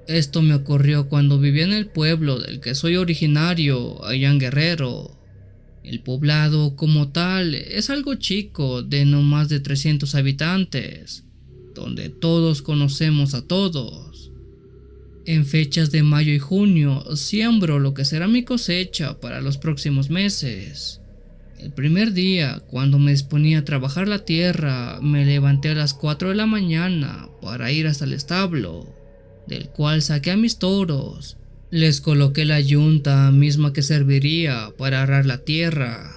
Esto me ocurrió cuando vivía en el pueblo del que soy originario, allá en Guerrero. El poblado como tal es algo chico de no más de 300 habitantes, donde todos conocemos a todos. En fechas de mayo y junio siembro lo que será mi cosecha para los próximos meses. El primer día, cuando me disponía a trabajar la tierra, me levanté a las 4 de la mañana para ir hasta el establo, del cual saqué a mis toros. Les coloqué la yunta misma que serviría para arar la tierra.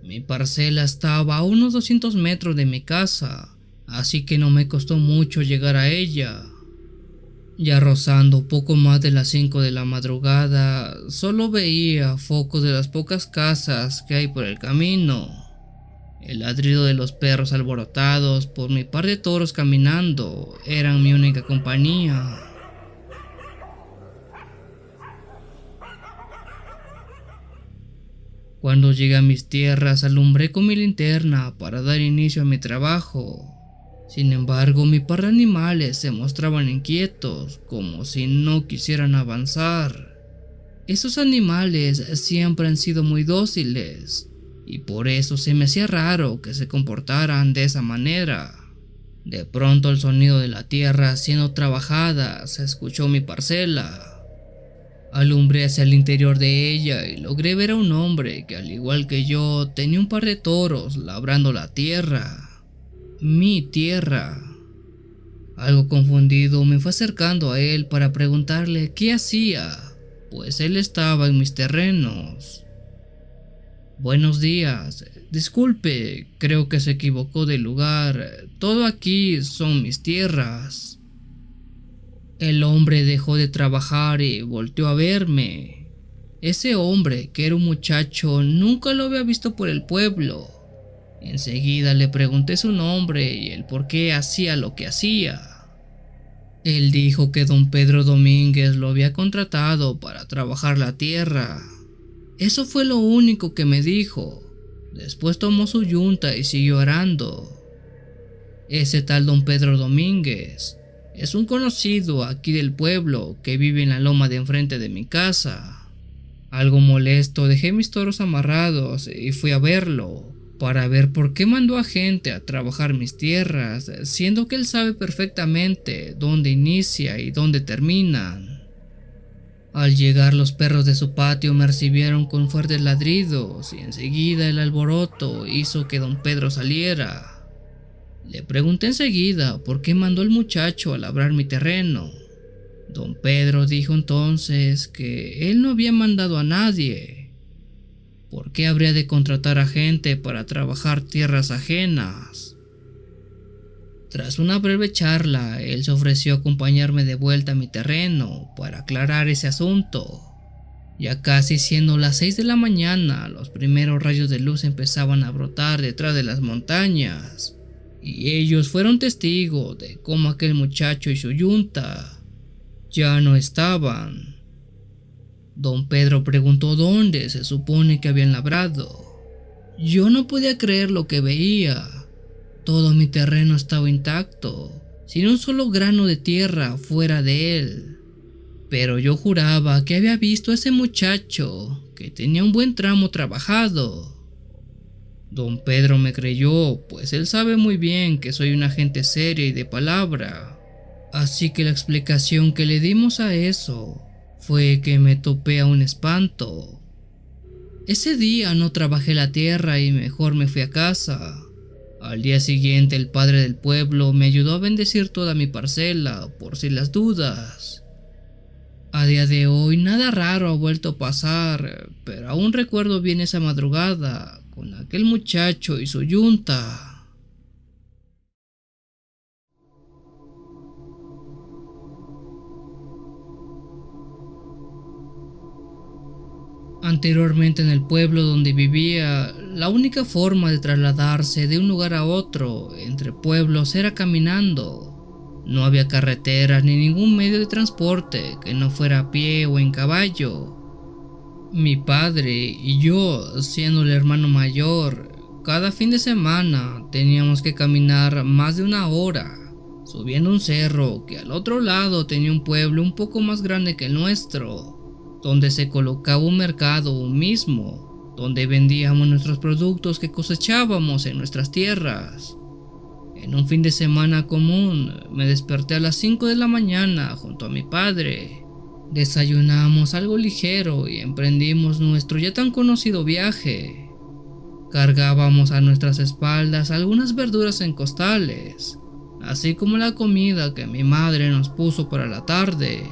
Mi parcela estaba a unos 200 metros de mi casa, así que no me costó mucho llegar a ella. Ya rozando poco más de las 5 de la madrugada, solo veía focos de las pocas casas que hay por el camino. El ladrido de los perros alborotados por mi par de toros caminando eran mi única compañía. Cuando llegué a mis tierras, alumbré con mi linterna para dar inicio a mi trabajo. Sin embargo, mi par de animales se mostraban inquietos, como si no quisieran avanzar. Esos animales siempre han sido muy dóciles, y por eso se me hacía raro que se comportaran de esa manera. De pronto el sonido de la tierra siendo trabajada se escuchó en mi parcela. Alumbré hacia el interior de ella y logré ver a un hombre que, al igual que yo, tenía un par de toros labrando la tierra. Mi tierra. Algo confundido me fue acercando a él para preguntarle qué hacía, pues él estaba en mis terrenos. Buenos días, disculpe, creo que se equivocó de lugar, todo aquí son mis tierras. El hombre dejó de trabajar y volteó a verme. Ese hombre, que era un muchacho, nunca lo había visto por el pueblo. Enseguida le pregunté su nombre y el por qué hacía lo que hacía. Él dijo que don Pedro Domínguez lo había contratado para trabajar la tierra. Eso fue lo único que me dijo. Después tomó su yunta y siguió arando. Ese tal don Pedro Domínguez es un conocido aquí del pueblo que vive en la loma de enfrente de mi casa. Algo molesto dejé mis toros amarrados y fui a verlo, para ver por qué mandó a gente a trabajar mis tierras, siendo que él sabe perfectamente dónde inicia y dónde terminan. Al llegar, los perros de su patio me recibieron con fuertes ladridos y enseguida el alboroto hizo que don Pedro saliera. Le pregunté enseguida por qué mandó el muchacho a labrar mi terreno. Don Pedro dijo entonces que él no había mandado a nadie. ¿Por qué habría de contratar a gente para trabajar tierras ajenas? Tras una breve charla, él se ofreció a acompañarme de vuelta a mi terreno para aclarar ese asunto. Ya casi siendo las 6 de la mañana, los primeros rayos de luz empezaban a brotar detrás de las montañas, y ellos fueron testigos de cómo aquel muchacho y su yunta ya no estaban. Don Pedro preguntó dónde se supone que habían labrado. Yo no podía creer lo que veía. Todo mi terreno estaba intacto, sin un solo grano de tierra fuera de él. Pero yo juraba que había visto a ese muchacho, que tenía un buen tramo trabajado. Don Pedro me creyó, pues él sabe muy bien que soy una gente seria y de palabra. Así que la explicación que le dimos a eso fue que me topé a un espanto. Ese día no trabajé la tierra y mejor me fui a casa. Al día siguiente el padre del pueblo me ayudó a bendecir toda mi parcela por si las dudas. A día de hoy nada raro ha vuelto a pasar, pero aún recuerdo bien esa madrugada con aquel muchacho y su yunta. Anteriormente, en el pueblo donde vivía, la única forma de trasladarse de un lugar a otro entre pueblos era caminando. No había carreteras ni ningún medio de transporte que no fuera a pie o en caballo. Mi padre y yo, siendo el hermano mayor, cada fin de semana teníamos que caminar más de una hora, subiendo un cerro que al otro lado tenía un pueblo un poco más grande que el nuestro, donde se colocaba un mercado mismo, donde vendíamos nuestros productos que cosechábamos en nuestras tierras. En un fin de semana común, me desperté a las 5 de la mañana junto a mi padre. Desayunamos algo ligero y emprendimos nuestro ya tan conocido viaje. Cargábamos a nuestras espaldas algunas verduras en costales, así como la comida que mi madre nos puso para la tarde.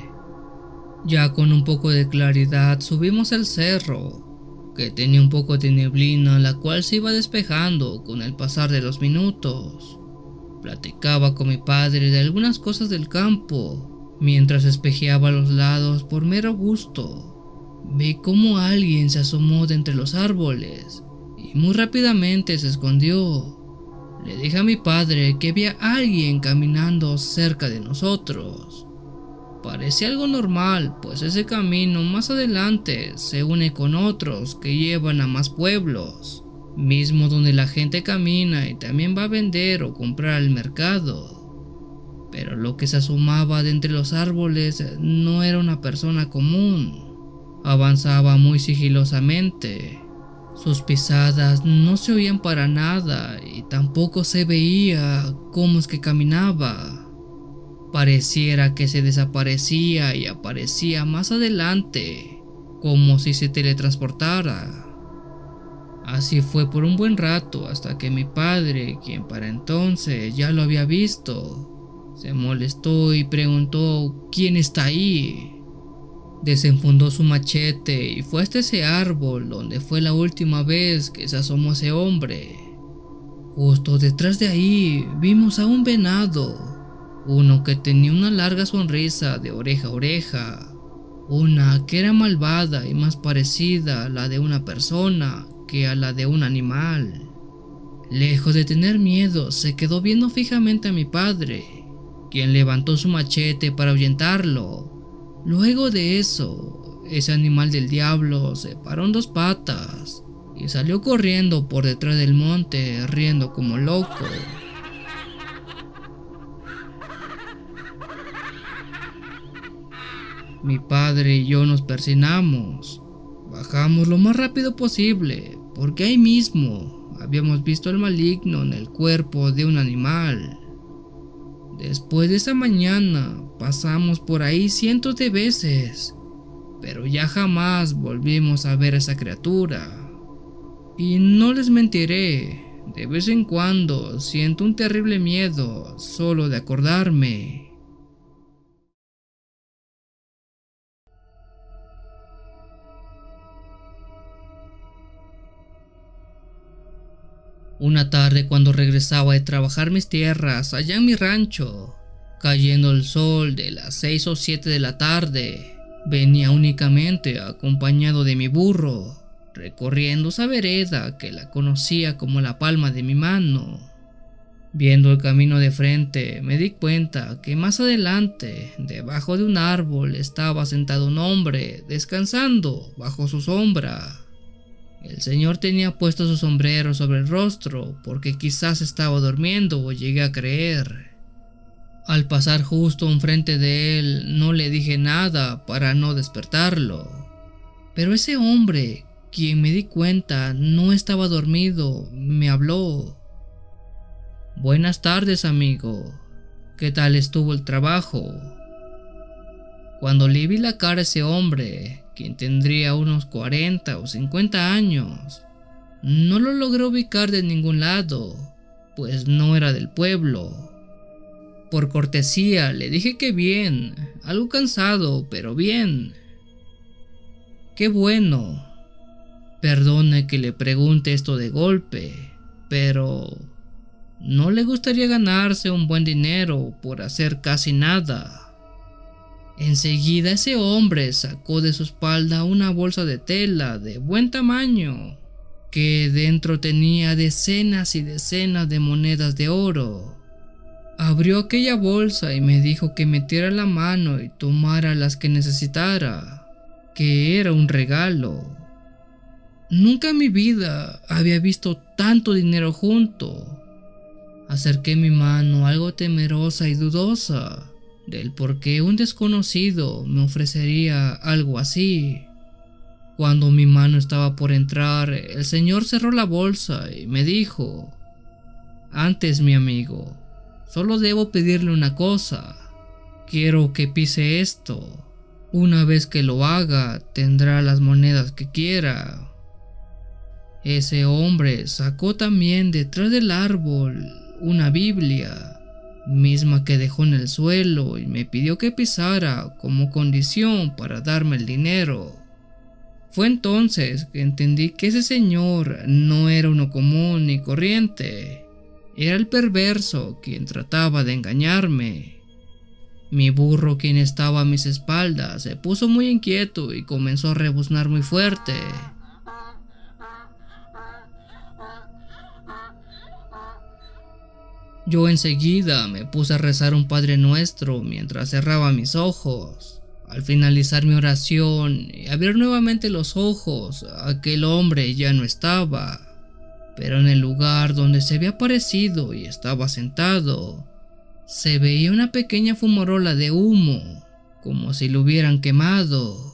Ya con un poco de claridad subimos el cerro, que tenía un poco de neblina, la cual se iba despejando con el pasar de los minutos. Platicaba con mi padre de algunas cosas del campo, mientras espejeaba los lados por mero gusto. Vi cómo alguien se asomó de entre los árboles y muy rápidamente se escondió. Le dije a mi padre que había alguien caminando cerca de nosotros. Parecía algo normal, pues ese camino más adelante se une con otros que llevan a más pueblos, mismo donde la gente camina y también va a vender o comprar al mercado. Pero lo que se asomaba de entre los árboles no era una persona común. Avanzaba muy sigilosamente. Sus pisadas no se oían para nada y tampoco se veía cómo es que caminaba. Pareciera que se desaparecía y aparecía más adelante, como si se teletransportara. Así fue por un buen rato hasta que mi padre, quien para entonces ya lo había visto, se molestó y preguntó ¿quién está ahí? Desenfundó su machete y fue hasta ese árbol donde fue la última vez que se asomó ese hombre. Justo detrás de ahí vimos a un venado, uno que tenía una larga sonrisa de oreja a oreja, una que era malvada y más parecida a la de una persona que a la de un animal. Lejos de tener miedo, se quedó viendo fijamente a mi padre, quien levantó su machete para ahuyentarlo. Luego de eso, ese animal del diablo se paró en dos patas y salió corriendo por detrás del monte, riendo como loco. Mi padre y yo nos persinamos. Bajamos lo más rápido posible, porque ahí mismo habíamos visto al maligno en el cuerpo de un animal. Después de esa mañana pasamos por ahí cientos de veces, pero ya jamás volvimos a ver a esa criatura. Y no les mentiré, de vez en cuando siento un terrible miedo solo de acordarme. Una tarde cuando regresaba de trabajar mis tierras allá en mi rancho, cayendo el sol de las 6 o 7 de la tarde, venía únicamente acompañado de mi burro, recorriendo esa vereda que la conocía como la palma de mi mano. Viendo el camino de frente, me di cuenta que más adelante, debajo de un árbol, estaba sentado un hombre descansando bajo su sombra. El señor tenía puesto su sombrero sobre el rostro porque quizás estaba durmiendo o llegué a creer. Al pasar justo enfrente de él no le dije nada para no despertarlo. Pero ese hombre, quien me di cuenta no estaba dormido, me habló. Buenas tardes, amigo. ¿Qué tal estuvo el trabajo? Cuando le vi la cara a ese hombre, quien tendría unos 40 o 50 años, no lo logré ubicar de ningún lado, pues no era del pueblo. Por cortesía le dije que bien, algo cansado, pero bien. Qué bueno. Perdone que le pregunte esto de golpe, pero ¿no le gustaría ganarse un buen dinero por hacer casi nada? Enseguida ese hombre sacó de su espalda una bolsa de tela de buen tamaño, que dentro tenía decenas y decenas de monedas de oro. Abrió aquella bolsa y me dijo que metiera la mano y tomara las que necesitara, que era un regalo. Nunca en mi vida había visto tanto dinero junto. Acerqué mi mano algo temerosa y dudosa del por qué un desconocido me ofrecería algo así. Cuando mi mano estaba por entrar, el señor cerró la bolsa y me dijo: antes, mi amigo, solo debo pedirle una cosa. Quiero que pise esto. Una vez que lo haga, tendrá las monedas que quiera. Ese hombre sacó también detrás del árbol una Biblia, misma que dejó en el suelo, y me pidió que pisara como condición para darme el dinero. Fue entonces que entendí que ese señor no era uno común ni corriente. Era el perverso quien trataba de engañarme. Mi burro, quien estaba a mis espaldas, se puso muy inquieto y comenzó a rebuznar muy fuerte. Yo enseguida me puse a rezar un Padre Nuestro mientras cerraba mis ojos. Al finalizar mi oración y abrir nuevamente los ojos, aquel hombre ya no estaba, pero en el lugar donde se había aparecido y estaba sentado, se veía una pequeña fumarola de humo, como si lo hubieran quemado.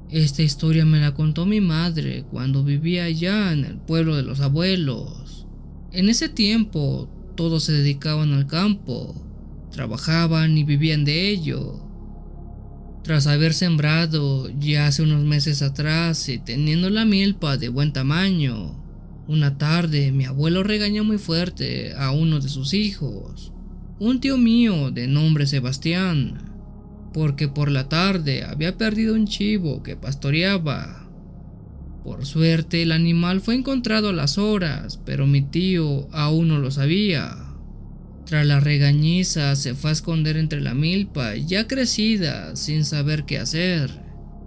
Esta historia me la contó mi madre cuando vivía allá en el pueblo de los abuelos. En ese tiempo todos se dedicaban al campo, trabajaban y vivían de ello. Tras haber sembrado ya hace unos meses atrás y teniendo la milpa de buen tamaño, una tarde mi abuelo regañó muy fuerte a uno de sus hijos, un tío mío de nombre Sebastián, porque por la tarde había perdido un chivo que pastoreaba. Por suerte el animal fue encontrado a las horas, pero mi tío aún no lo sabía. Tras la regañiza se fue a esconder entre la milpa ya crecida sin saber qué hacer,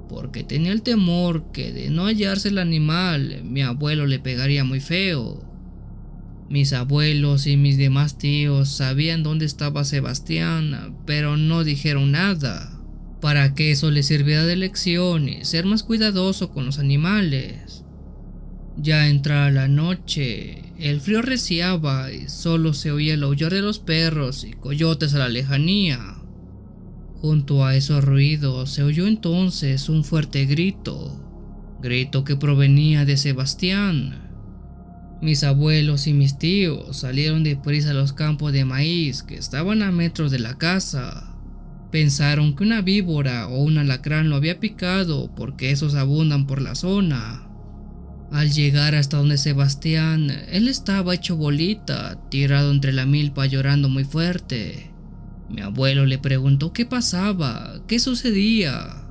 porque tenía el temor que de no hallarse el animal mi abuelo le pegaría muy feo. Mis abuelos y mis demás tíos sabían dónde estaba Sebastián, pero no dijeron nada, para que eso le sirviera de lección y ser más cuidadoso con los animales. Ya entrada la noche, el frío reciaba y solo se oía el aullar de los perros y coyotes a la lejanía. Junto a esos ruidos se oyó entonces un fuerte grito que provenía de Sebastián. Mis abuelos y mis tíos salieron deprisa a los campos de maíz que estaban a metros de la casa. Pensaron que una víbora o un alacrán lo había picado porque esos abundan por la zona. Al llegar hasta donde Sebastián, él estaba hecho bolita, tirado entre la milpa llorando muy fuerte. Mi abuelo le preguntó qué pasaba, qué sucedía.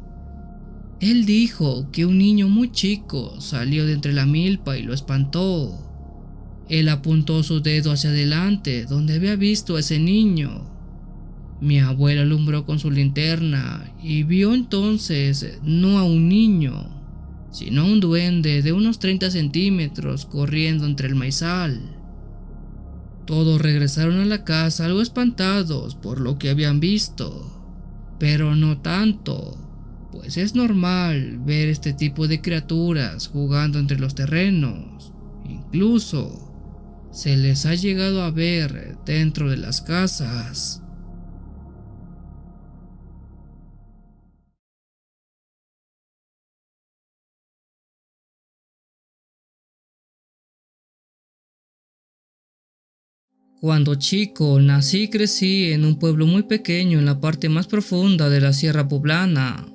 Él dijo que un niño muy chico salió de entre la milpa y lo espantó. Él apuntó su dedo hacia adelante donde había visto a ese niño. Mi abuelo alumbró con su linterna y vio entonces no a un niño, sino a un duende de unos 30 centímetros corriendo entre el maizal. Todos regresaron a la casa algo espantados por lo que habían visto, pero no tanto, pues es normal ver este tipo de criaturas jugando entre los terrenos. Incluso se les ha llegado a ver dentro de las casas. Cuando chico nací y crecí en un pueblo muy pequeño en la parte más profunda de la Sierra Poblana.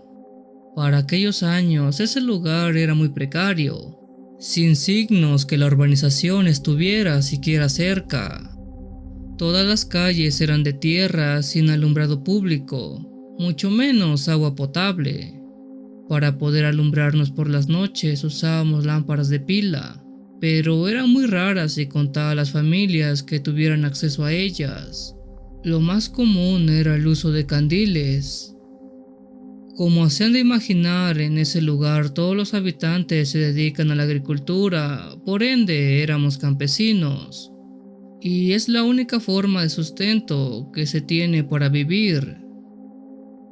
Para aquellos años ese lugar era muy precario, sin signos que la urbanización estuviera siquiera cerca. Todas las calles eran de tierra sin alumbrado público, mucho menos agua potable. Para poder alumbrarnos por las noches usábamos lámparas de pila, pero eran muy raras y contadas las familias que tuvieran acceso a ellas. Lo más común era el uso de candiles. Como se han de imaginar, en ese lugar todos los habitantes se dedican a la agricultura, por ende éramos campesinos, y es la única forma de sustento que se tiene para vivir.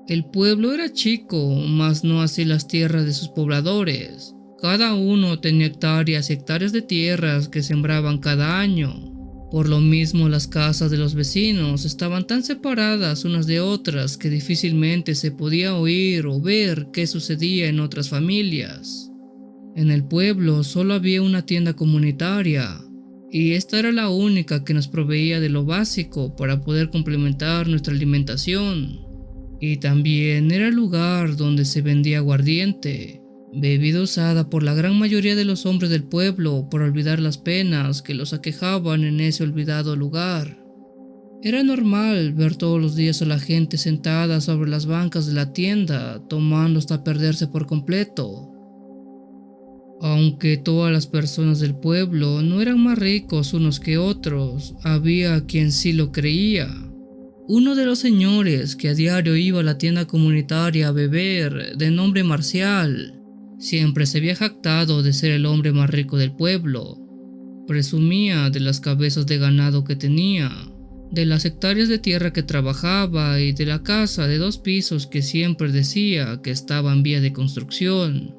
El pueblo era chico, mas no así las tierras de sus pobladores. Cada uno tenía hectáreas y hectáreas de tierras que sembraban cada año. Por lo mismo, las casas de los vecinos estaban tan separadas unas de otras que difícilmente se podía oír o ver qué sucedía en otras familias. En el pueblo solo había una tienda comunitaria, y esta era la única que nos proveía de lo básico para poder complementar nuestra alimentación. Y también era el lugar donde se vendía aguardiente, bebida usada por la gran mayoría de los hombres del pueblo para olvidar las penas que los aquejaban en ese olvidado lugar. Era normal ver todos los días a la gente sentada sobre las bancas de la tienda, tomando hasta perderse por completo. Aunque todas las personas del pueblo no eran más ricos unos que otros, había quien sí lo creía. Uno de los señores que a diario iba a la tienda comunitaria a beber, de nombre Marcial, siempre se había jactado de ser el hombre más rico del pueblo. Presumía de las cabezas de ganado que tenía, de las hectáreas de tierra que trabajaba y de la casa de 2 pisos que siempre decía que estaba en vía de construcción.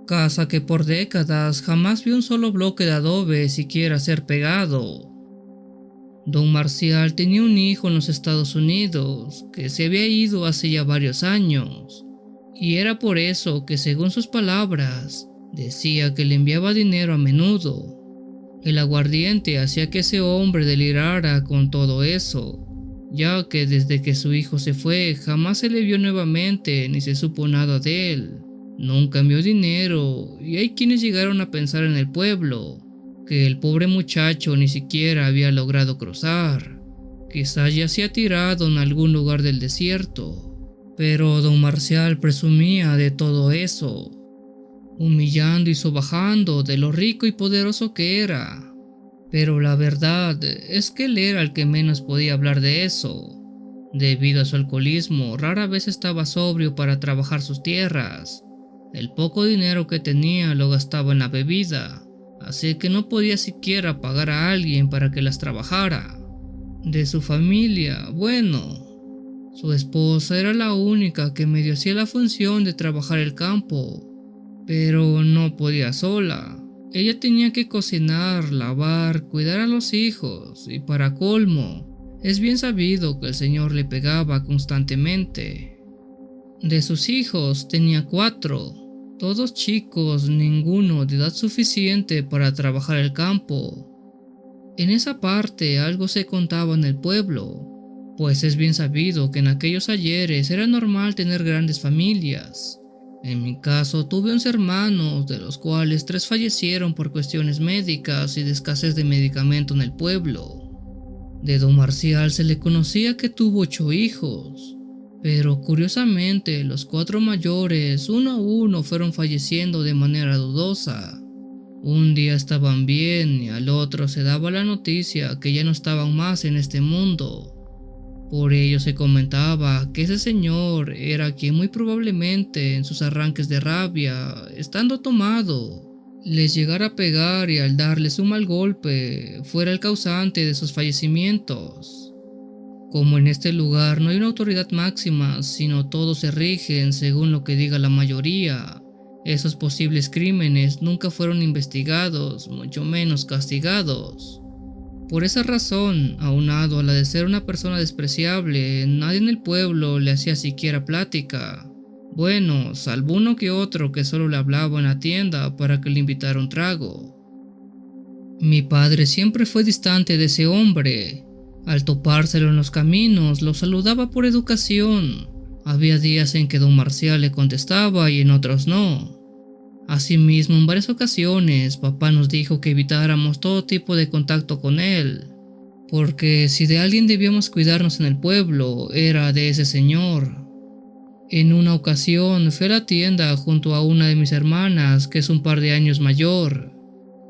Casa que por décadas jamás vio un solo bloque de adobe siquiera ser pegado. Don Marcial tenía un hijo en los Estados Unidos que se había ido hace ya varios años, y era por eso que, según sus palabras, decía que le enviaba dinero a menudo. El aguardiente hacía que ese hombre delirara con todo eso, ya que desde que su hijo se fue jamás se le vio nuevamente ni se supo nada de él. Nunca envió dinero, y hay quienes llegaron a pensar en el pueblo que el pobre muchacho ni siquiera había logrado cruzar. Quizás yacía tirado en algún lugar del desierto. Pero don Marcial presumía de todo eso, humillando y sobajando de lo rico y poderoso que era. Pero la verdad es que él era el que menos podía hablar de eso. Debido a su alcoholismo, rara vez estaba sobrio para trabajar sus tierras. El poco dinero que tenía lo gastaba en la bebida, así que no podía siquiera pagar a alguien para que las trabajara. De su familia, bueno, su esposa era la única que medio hacía la función de trabajar el campo, pero no podía sola. Ella tenía que cocinar, lavar, cuidar a los hijos y, para colmo, es bien sabido que el señor le pegaba constantemente. De sus hijos tenía 4, todos chicos, ninguno de edad suficiente para trabajar el campo. En esa parte algo se contaba en el pueblo, pues es bien sabido que en aquellos ayeres era normal tener grandes familias. En mi caso tuve 11 hermanos, de los cuales 3 fallecieron por cuestiones médicas y de escasez de medicamento en el pueblo. De don Marcial se le conocía que tuvo 8 hijos, pero curiosamente los 4 mayores uno a uno fueron falleciendo de manera dudosa. Un día estaban bien y al otro se daba la noticia que ya no estaban más en este mundo. Por ello se comentaba que ese señor era quien muy probablemente en sus arranques de rabia, estando tomado, les llegara a pegar y al darles un mal golpe fuera el causante de sus fallecimientos. Como en este lugar no hay una autoridad máxima, sino todos se rigen según lo que diga la mayoría, esos posibles crímenes nunca fueron investigados, mucho menos castigados. Por esa razón, aunado a la de ser una persona despreciable, nadie en el pueblo le hacía siquiera plática. Bueno, salvo uno que otro que solo le hablaba en la tienda para que le invitara un trago. Mi padre siempre fue distante de ese hombre. Al topárselo en los caminos, lo saludaba por educación. Había días en que don Marcial le contestaba y en otros no. Asimismo, en varias ocasiones, papá nos dijo que evitáramos todo tipo de contacto con él, porque si de alguien debíamos cuidarnos en el pueblo, era de ese señor. En una ocasión fui a la tienda junto a una de mis hermanas, que es un par de años mayor.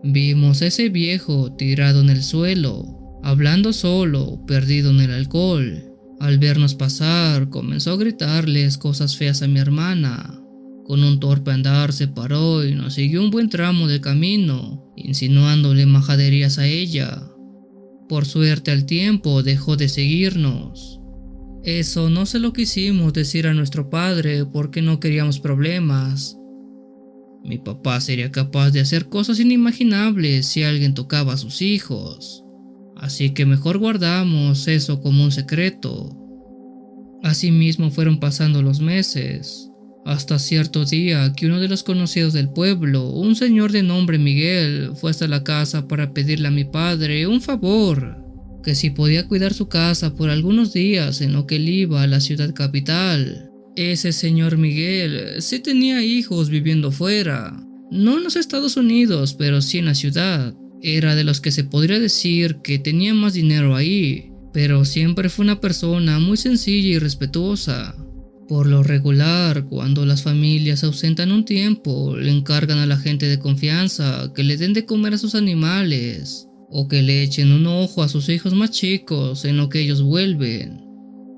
Vimos a ese viejo tirado en el suelo, hablando solo, perdido en el alcohol. Al vernos pasar, comenzó a gritarles cosas feas a mi hermana. Con un torpe andar se paró y nos siguió un buen tramo del camino, insinuándole majaderías a ella. Por suerte al tiempo dejó de seguirnos. Eso no se lo quisimos decir a nuestro padre porque no queríamos problemas. Mi papá sería capaz de hacer cosas inimaginables si alguien tocaba a sus hijos, así que mejor guardamos eso como un secreto. Asimismo fueron pasando los meses, hasta cierto día que uno de los conocidos del pueblo, un señor de nombre Miguel, fue hasta la casa para pedirle a mi padre un favor, que si podía cuidar su casa por algunos días en lo que él iba a la ciudad capital. Ese señor Miguel sí tenía hijos viviendo fuera, no en los Estados Unidos, pero sí en la ciudad. Era de los que se podría decir que tenía más dinero ahí, pero siempre fue una persona muy sencilla y respetuosa. Por lo regular, cuando las familias se ausentan un tiempo, le encargan a la gente de confianza que le den de comer a sus animales o que le echen un ojo a sus hijos más chicos en lo que ellos vuelven.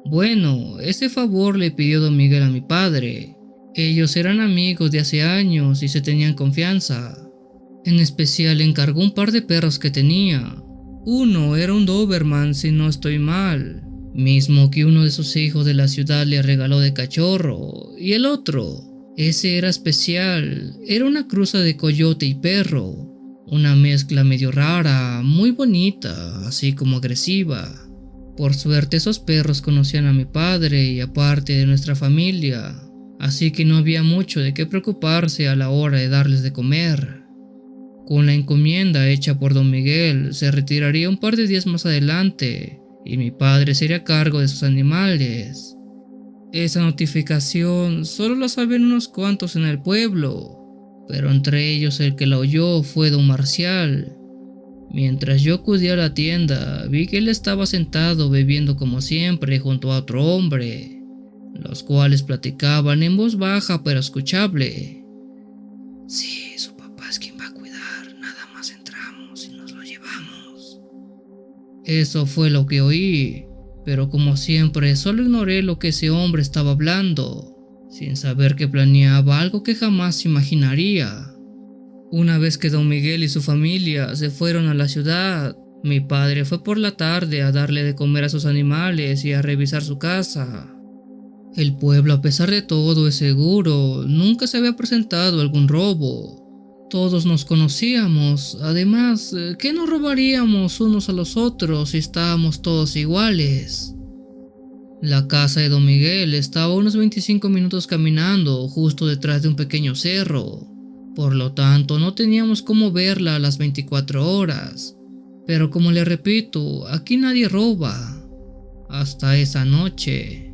Bueno, ese favor le pidió don Miguel a mi padre. Ellos eran amigos de hace años y se tenían confianza. En especial le encargó un par de perros que tenía. Uno era un Doberman, si no estoy mal, mismo que uno de sus hijos de la ciudad le regaló de cachorro. Y el otro, ese era especial, era una cruza de coyote y perro, una mezcla medio rara, muy bonita, así como agresiva. Por suerte esos perros conocían a mi padre y a parte de nuestra familia, así que no había mucho de qué preocuparse a la hora de darles de comer. Con la encomienda hecha por don Miguel, se retiraría un par de días más adelante y mi padre sería a cargo de sus animales. Esa notificación solo la sabían unos cuantos en el pueblo, pero entre ellos el que la oyó fue don Marcial. Mientras yo acudí a la tienda, vi que él estaba sentado bebiendo como siempre junto a otro hombre, los cuales platicaban en voz baja pero escuchable. Sí, su papá es quien va a cuidar, nada más entramos y nos lo llevamos. Eso fue lo que oí, pero como siempre solo ignoré lo que ese hombre estaba hablando, sin saber que planeaba algo que jamás imaginaría. Una vez que don Miguel y su familia se fueron a la ciudad, mi padre fue por la tarde a darle de comer a sus animales y a revisar su casa. El pueblo, a pesar de todo, es seguro, nunca se había presentado algún robo. Todos nos conocíamos, además, ¿qué nos robaríamos unos a los otros si estábamos todos iguales? La casa de don Miguel estaba a unos 25 minutos caminando, justo detrás de un pequeño cerro. Por lo tanto, no teníamos cómo verla a las 24 horas. Pero como le repito, aquí nadie roba. Hasta esa noche.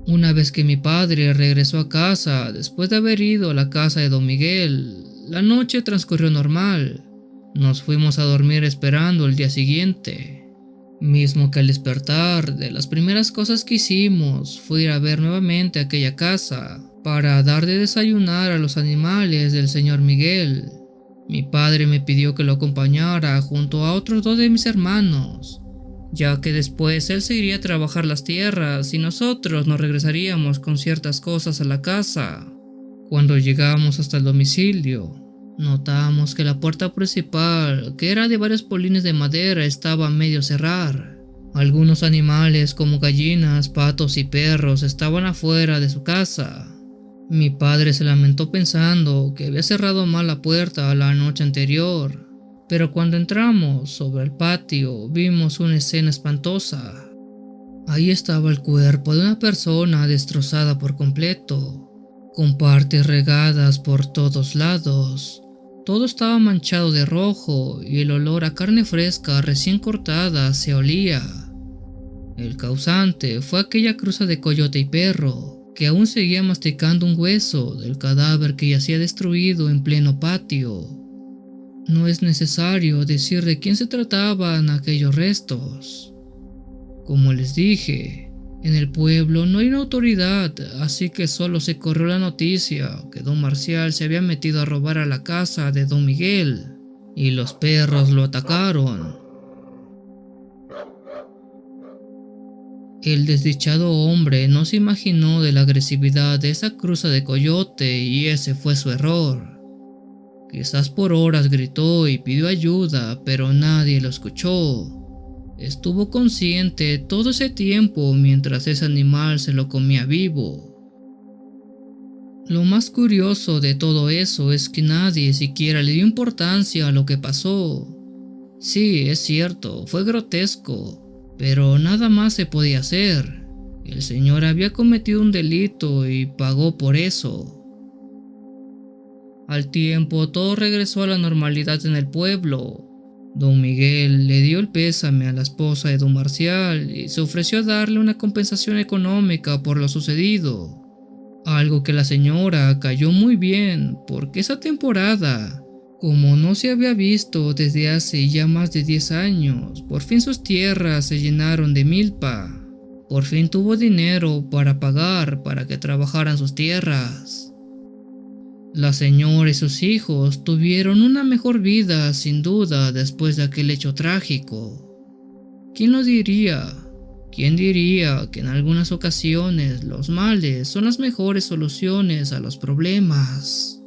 Una vez que mi padre regresó a casa, después de haber ido a la casa de don Miguel, la noche transcurrió normal. Nos fuimos a dormir esperando el día siguiente. Mismo que al despertar, de las primeras cosas que hicimos fue ir a ver nuevamente aquella casa para dar de desayunar a los animales del señor Miguel. Mi padre me pidió que lo acompañara junto a otros dos de mis hermanos, ya que después él se iría a trabajar las tierras y nosotros nos regresaríamos con ciertas cosas a la casa. Cuando llegamos hasta el domicilio, notamos que la puerta principal, que era de varios polines de madera, estaba a medio cerrar. Algunos animales como gallinas, patos y perros estaban afuera de su casa. Mi padre se lamentó pensando que había cerrado mal la puerta la noche anterior, pero cuando entramos sobre el patio vimos una escena espantosa. Ahí estaba el cuerpo de una persona destrozada por completo, con partes regadas por todos lados. Todo estaba manchado de rojo y el olor a carne fresca recién cortada se olía. El causante fue aquella cruza de coyote y perro, que aún seguía masticando un hueso del cadáver que yacía destruido en pleno patio. No es necesario decir de quién se trataban aquellos restos. Como les dije, en el pueblo no hay una autoridad, así que solo se corrió la noticia que don Marcial se había metido a robar a la casa de don Miguel y los perros lo atacaron. El desdichado hombre no se imaginó de la agresividad de esa cruza de coyote y ese fue su error. Quizás por horas gritó y pidió ayuda, pero nadie lo escuchó. Estuvo consciente todo ese tiempo mientras ese animal se lo comía vivo. Lo más curioso de todo eso es que nadie siquiera le dio importancia a lo que pasó. Sí, es cierto, fue grotesco, pero nada más se podía hacer. El señor había cometido un delito y pagó por eso. Al tiempo, todo regresó a la normalidad en el pueblo. Don Miguel le dio el pésame a la esposa de don Marcial y se ofreció a darle una compensación económica por lo sucedido. Algo que la señora cayó muy bien porque esa temporada, como no se había visto desde hace ya más de 10 años, por fin sus tierras se llenaron de milpa. Por fin tuvo dinero para pagar para que trabajaran sus tierras. La señora y sus hijos tuvieron una mejor vida sin duda después de aquel hecho trágico. ¿Quién lo diría? ¿Quién diría que en algunas ocasiones los males son las mejores soluciones a los problemas?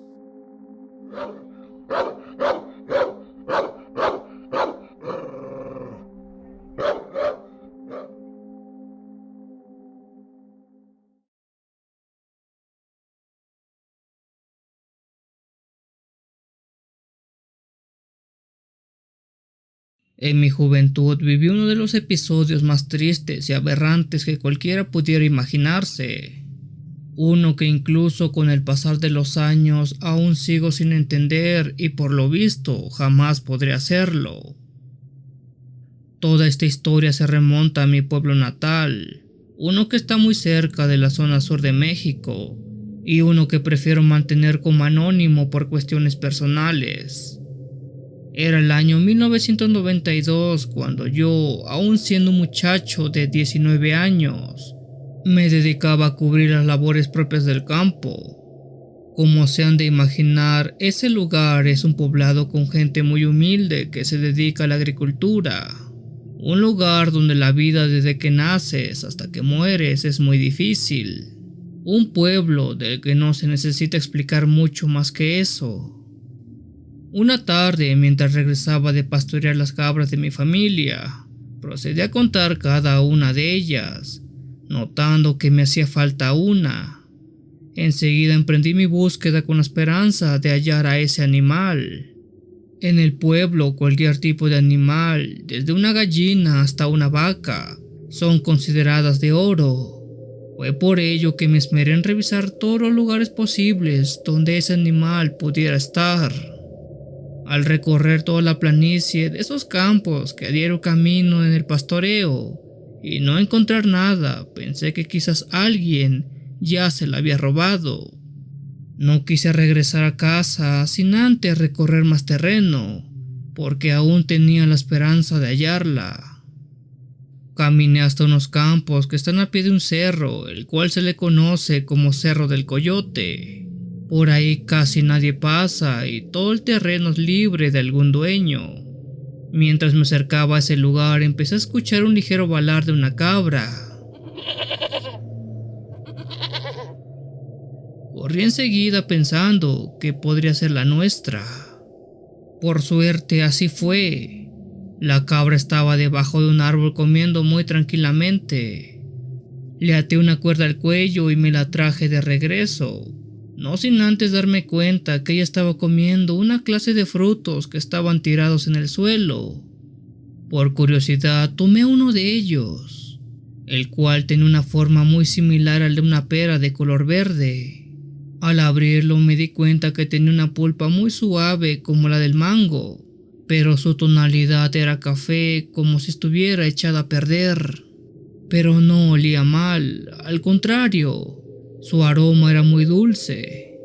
En mi juventud viví uno de los episodios más tristes y aberrantes que cualquiera pudiera imaginarse. Uno que incluso con el pasar de los años aún sigo sin entender y por lo visto jamás podré hacerlo. Toda esta historia se remonta a mi pueblo natal, uno que está muy cerca de la zona sur de México y uno que prefiero mantener como anónimo por cuestiones personales. Era el año 1992 cuando yo, aún siendo un muchacho de 19 años, me dedicaba a cubrir las labores propias del campo. Como se han de imaginar, ese lugar es un poblado con gente muy humilde que se dedica a la agricultura. Un lugar donde la vida desde que naces hasta que mueres es muy difícil. Un pueblo del que no se necesita explicar mucho más que eso. Una tarde, mientras regresaba de pastorear las cabras de mi familia, procedí a contar cada una de ellas, notando que me hacía falta una. Enseguida emprendí mi búsqueda con la esperanza de hallar a ese animal. En el pueblo, cualquier tipo de animal, desde una gallina hasta una vaca, son consideradas de oro. Fue por ello que me esmeré en revisar todos los lugares posibles donde ese animal pudiera estar. Al recorrer toda la planicie de esos campos que a diario camino en el pastoreo y no encontrar nada, pensé que quizás alguien ya se la había robado. No quise regresar a casa sin antes recorrer más terreno, porque aún tenía la esperanza de hallarla. Caminé hasta unos campos que están a pie de un cerro, el cual se le conoce como Cerro del Coyote. Por ahí casi nadie pasa y todo el terreno es libre de algún dueño. Mientras me acercaba a ese lugar empecé a escuchar un ligero balar de una cabra. Corrí enseguida pensando que podría ser la nuestra. Por suerte así fue. La cabra estaba debajo de un árbol comiendo muy tranquilamente. Le até una cuerda al cuello y me la traje de regreso. No sin antes darme cuenta que ella estaba comiendo una clase de frutos que estaban tirados en el suelo. Por curiosidad tomé uno de ellos, el cual tenía una forma muy similar al de una pera de color verde. Al abrirlo me di cuenta que tenía una pulpa muy suave como la del mango, pero su tonalidad era café como si estuviera echada a perder. Pero no olía mal, al contrario. Su aroma era muy dulce.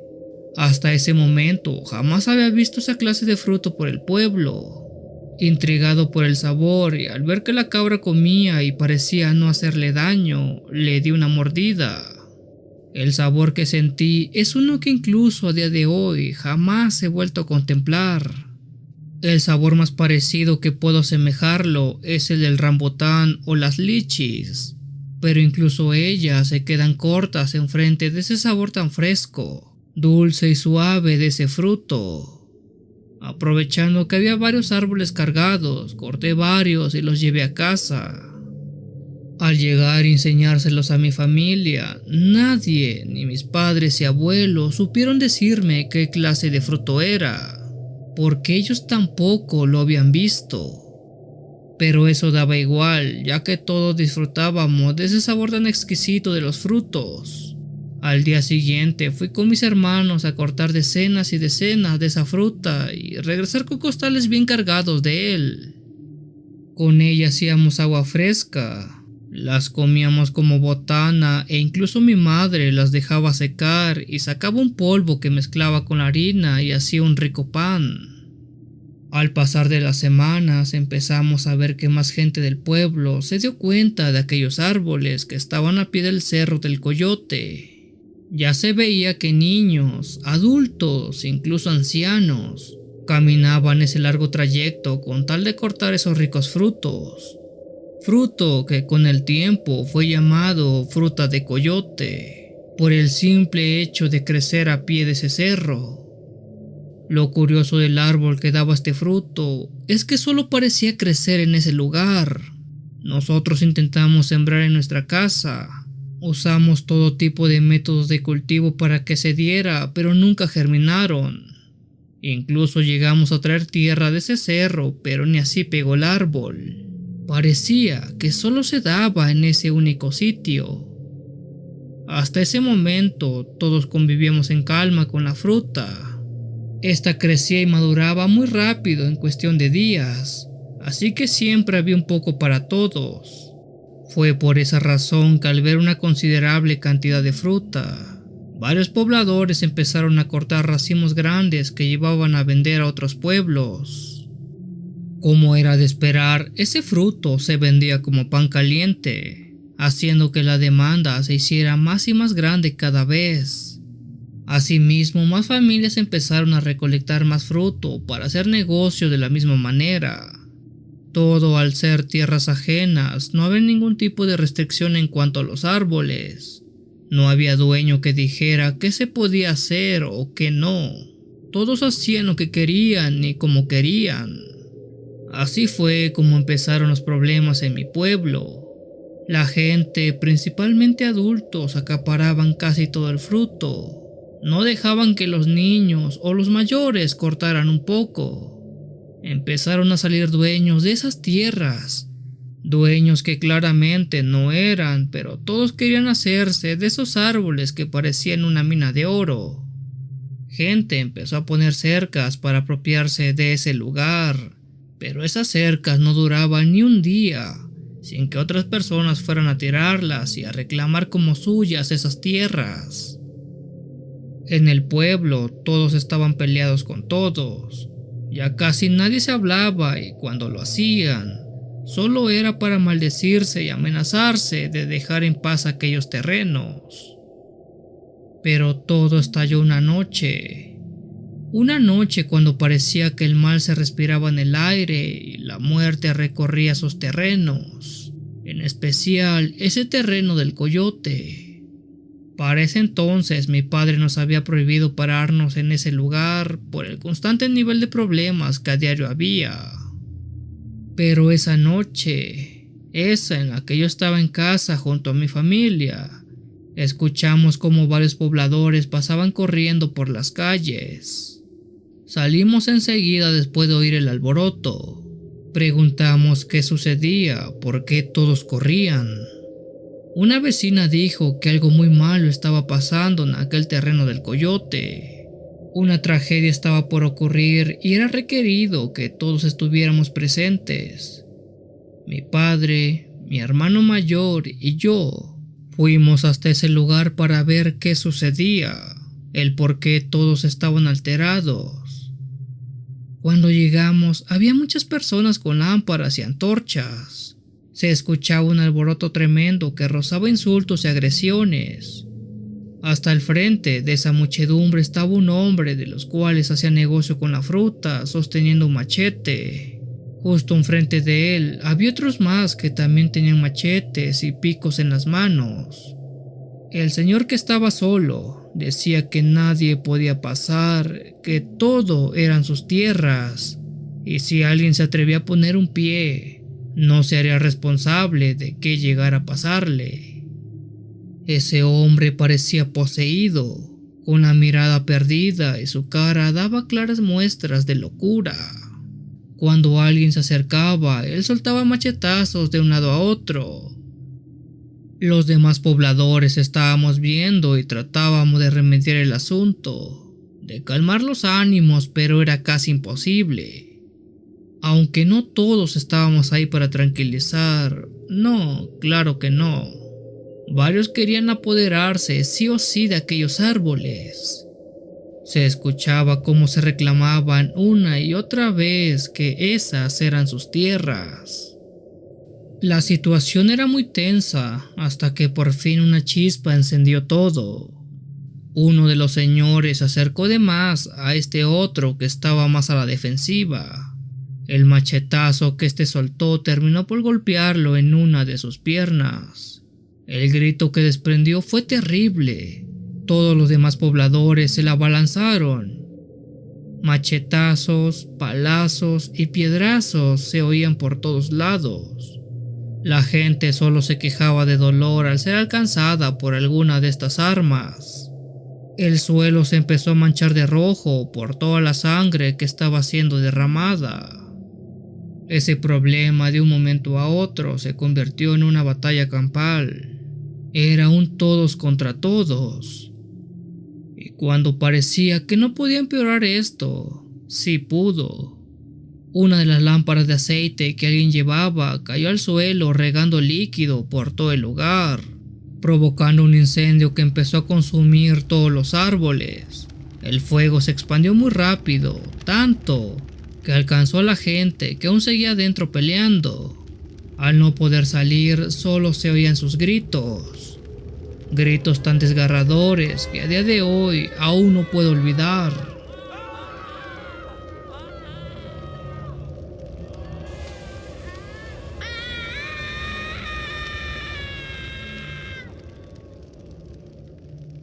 Hasta ese momento jamás había visto esa clase de fruto por el pueblo. Intrigado por el sabor y al ver que la cabra comía y parecía no hacerle daño, le di una mordida. El sabor que sentí es uno que incluso a día de hoy jamás he vuelto a contemplar. El sabor más parecido que puedo asemejarlo es el del rambután o las lichis. Pero incluso ellas se quedan cortas enfrente de ese sabor tan fresco, dulce y suave de ese fruto. Aprovechando que había varios árboles cargados, corté varios y los llevé a casa. Al llegar y enseñárselos a mi familia, nadie, ni mis padres y abuelos, supieron decirme qué clase de fruto era, porque ellos tampoco lo habían visto. Pero eso daba igual, ya que todos disfrutábamos de ese sabor tan exquisito de los frutos. Al día siguiente fui con mis hermanos a cortar decenas y decenas de esa fruta y regresar con costales bien cargados de él. Con ella hacíamos agua fresca, las comíamos como botana e incluso mi madre las dejaba secar y sacaba un polvo que mezclaba con la harina y hacía un rico pan. Al pasar de las semanas empezamos a ver que más gente del pueblo se dio cuenta de aquellos árboles que estaban a pie del cerro del Coyote. Ya se veía que niños, adultos, incluso ancianos, caminaban ese largo trayecto con tal de cortar esos ricos frutos. Fruto que con el tiempo fue llamado fruta de coyote, por el simple hecho de crecer a pie de ese cerro. Lo curioso del árbol que daba este fruto es que solo parecía crecer en ese lugar. Nosotros intentamos sembrar en nuestra casa. Usamos todo tipo de métodos de cultivo para que se diera, pero nunca germinaron. Incluso llegamos a traer tierra de ese cerro, pero ni así pegó el árbol. Parecía que solo se daba en ese único sitio. Hasta ese momento todos convivíamos en calma con la fruta. Esta crecía y maduraba muy rápido en cuestión de días, así que siempre había un poco para todos. Fue por esa razón que al ver una considerable cantidad de fruta, varios pobladores empezaron a cortar racimos grandes que llevaban a vender a otros pueblos. Como era de esperar, ese fruto se vendía como pan caliente, haciendo que la demanda se hiciera más y más grande cada vez. Asimismo, más familias empezaron a recolectar más fruto para hacer negocio de la misma manera. Todo al ser tierras ajenas, no había ningún tipo de restricción en cuanto a los árboles. No había dueño que dijera qué se podía hacer o qué no. Todos hacían lo que querían y como querían. Así fue como empezaron los problemas en mi pueblo. La gente, principalmente adultos, acaparaban casi todo el fruto. No dejaban que los niños o los mayores cortaran un poco. Empezaron a salir dueños de esas tierras, dueños que claramente no eran, pero todos querían hacerse de esos árboles que parecían una mina de oro. Gente empezó a poner cercas para apropiarse de ese lugar, pero esas cercas no duraban ni un día, sin que otras personas fueran a tirarlas y a reclamar como suyas esas tierras. En el pueblo todos estaban peleados con todos, ya casi nadie se hablaba y cuando lo hacían, solo era para maldecirse y amenazarse de dejar en paz aquellos terrenos. Pero todo estalló una noche cuando parecía que el mal se respiraba en el aire y la muerte recorría esos terrenos, en especial ese terreno del Coyote. Para ese entonces mi padre nos había prohibido pararnos en ese lugar por el constante nivel de problemas que a diario había. Pero esa noche, esa en la que yo estaba en casa junto a mi familia, escuchamos como varios pobladores pasaban corriendo por las calles. Salimos enseguida después de oír el alboroto. Preguntamos qué sucedía, por qué todos corrían. Una vecina dijo que algo muy malo estaba pasando en aquel terreno del Coyote. Una tragedia estaba por ocurrir y era requerido que todos estuviéramos presentes. Mi padre, mi hermano mayor y yo fuimos hasta ese lugar para ver qué sucedía, el por qué todos estaban alterados. Cuando llegamos había muchas personas con lámparas y antorchas. Se escuchaba un alboroto tremendo que rozaba insultos y agresiones. Hasta el frente de esa muchedumbre estaba un hombre de los cuales hacía negocio con la fruta, sosteniendo un machete. Justo enfrente de él había otros más que también tenían machetes y picos en las manos. El señor que estaba solo Decía que nadie podía pasar, que todo eran sus tierras, y si alguien se atrevía a poner un pie, no se haría responsable de que llegara a pasarle. Ese hombre parecía poseído, con la mirada perdida y su cara daba claras muestras de locura. Cuando alguien se acercaba, él soltaba machetazos de un lado a otro. Los demás pobladores estábamos viendo y tratábamos de remediar el asunto, de calmar los ánimos, pero era casi imposible. Aunque no todos estábamos ahí para tranquilizar, no, claro que no. Varios querían apoderarse sí o sí de aquellos árboles. Se escuchaba cómo se reclamaban una y otra vez que esas eran sus tierras. La situación era muy tensa hasta que por fin una chispa encendió todo. Uno de los señores se acercó de más a este otro que estaba más a la defensiva. El machetazo que este soltó terminó por golpearlo en una de sus piernas. El grito que desprendió fue terrible. Todos los demás pobladores se la abalanzaron. Machetazos, palazos y piedrazos se oían por todos lados. La gente solo se quejaba de dolor al ser alcanzada por alguna de estas armas. El suelo se empezó a manchar de rojo por toda la sangre que estaba siendo derramada. Ese problema de un momento a otro se convirtió en una batalla campal. Era un todos contra todos. Y cuando parecía que no podía empeorar esto, sí pudo. Una de las lámparas de aceite que alguien llevaba cayó al suelo regando líquido por todo el lugar, provocando un incendio que empezó a consumir todos los árboles. El fuego se expandió muy rápido, tanto que alcanzó a la gente que aún seguía dentro peleando. Al no poder salir, solo se oían sus gritos. Gritos tan desgarradores que a día de hoy aún no puedo olvidar.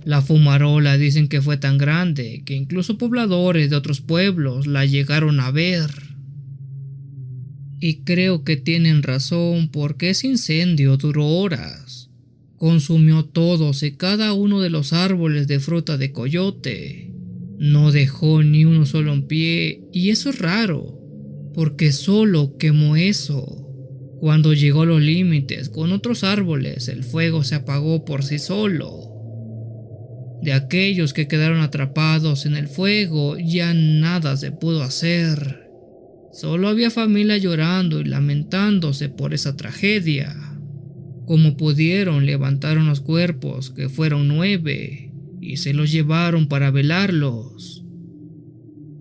La fumarola dicen que fue tan grande que incluso pobladores de otros pueblos la llegaron a ver. Y creo que tienen razón porque ese incendio duró horas. Consumió todos y cada uno de los árboles de fruta de coyote. No dejó ni uno solo en pie, y eso es raro, porque solo quemó eso. Cuando llegó a los límites con otros árboles, el fuego se apagó por sí solo. De aquellos que quedaron atrapados en el fuego, ya nada se pudo hacer. Solo había familia llorando y lamentándose por esa tragedia. Como pudieron, levantaron los cuerpos, que fueron 9, y se los llevaron para velarlos.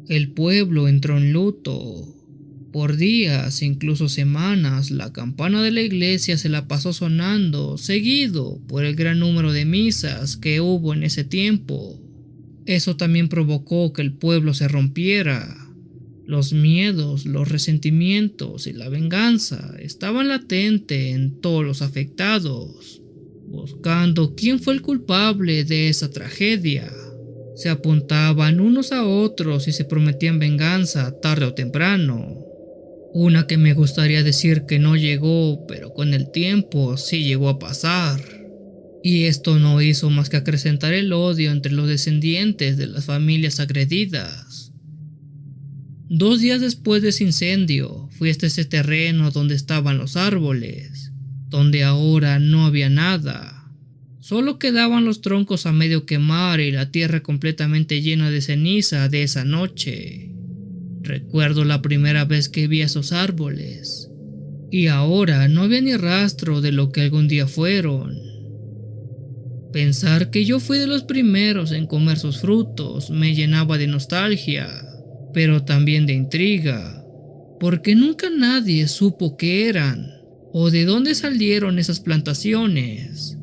El pueblo entró en luto. Por días, incluso semanas, la campana de la iglesia se la pasó sonando, seguido por el gran número de misas que hubo en ese tiempo. Eso también provocó que el pueblo se rompiera. Los miedos, los resentimientos y la venganza estaban latentes en todos los afectados, buscando quién fue el culpable de esa tragedia. Se apuntaban unos a otros y se prometían venganza tarde o temprano. Una que me gustaría decir que no llegó, pero con el tiempo sí llegó a pasar. Y esto no hizo más que acrecentar el odio entre los descendientes de las familias agredidas. 2 días después de ese incendio, fui hasta ese terreno donde estaban los árboles, donde ahora no había nada. Solo quedaban los troncos a medio quemar y la tierra completamente llena de ceniza de esa noche. Recuerdo la primera vez que vi esos árboles, y ahora no había ni rastro de lo que algún día fueron. Pensar que yo fui de los primeros en comer sus frutos me llenaba de nostalgia, pero también de intriga, porque nunca nadie supo qué eran o de dónde salieron esas plantaciones.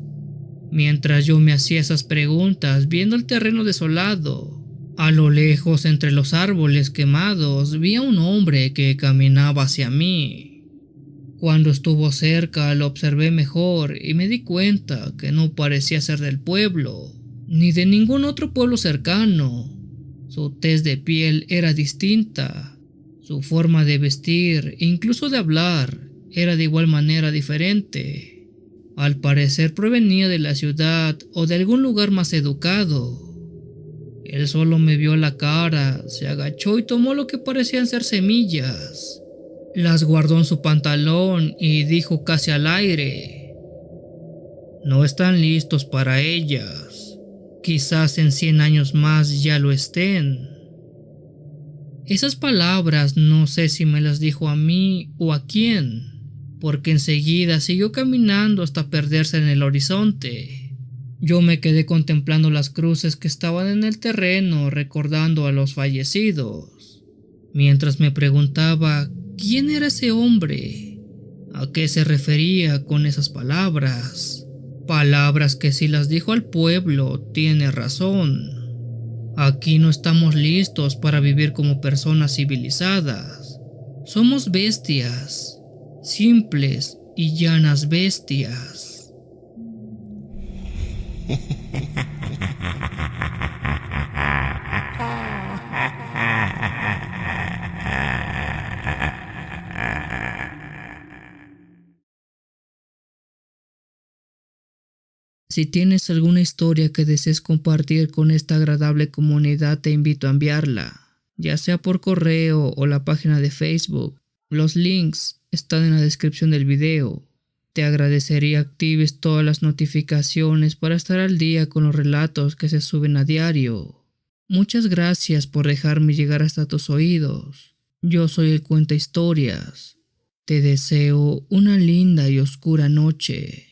Mientras yo me hacía esas preguntas viendo el terreno desolado, a lo lejos entre los árboles quemados vi a un hombre que caminaba hacia mí. Cuando estuvo cerca lo observé mejor y me di cuenta que no parecía ser del pueblo, ni de ningún otro pueblo cercano. Su tez de piel era distinta, su forma de vestir, incluso de hablar, era de igual manera diferente. Al parecer provenía de la ciudad o de algún lugar más educado. Él solo me vio la cara, se agachó y tomó lo que parecían ser semillas. Las guardó en su pantalón y dijo casi al aire: "No están listos para ellas. Quizás en 100 años más ya lo estén". Esas palabras no sé si me las dijo a mí o a quién, porque enseguida siguió caminando hasta perderse en el horizonte. Yo me quedé contemplando las cruces que estaban en el terreno, recordando a los fallecidos, mientras me preguntaba quién era ese hombre, a qué se refería con esas palabras. Palabras que si las dijo al pueblo, tiene razón. Aquí no estamos listos para vivir como personas civilizadas. Somos bestias, simples y llanas bestias. Si tienes alguna historia que desees compartir con esta agradable comunidad, te invito a enviarla, ya sea por correo o la página de Facebook. Los links están en la descripción del video. Te agradecería actives todas las notificaciones para estar al día con los relatos que se suben a diario. Muchas gracias por dejarme llegar hasta tus oídos. Yo soy el Cuenta Historias. Te deseo una linda y oscura noche.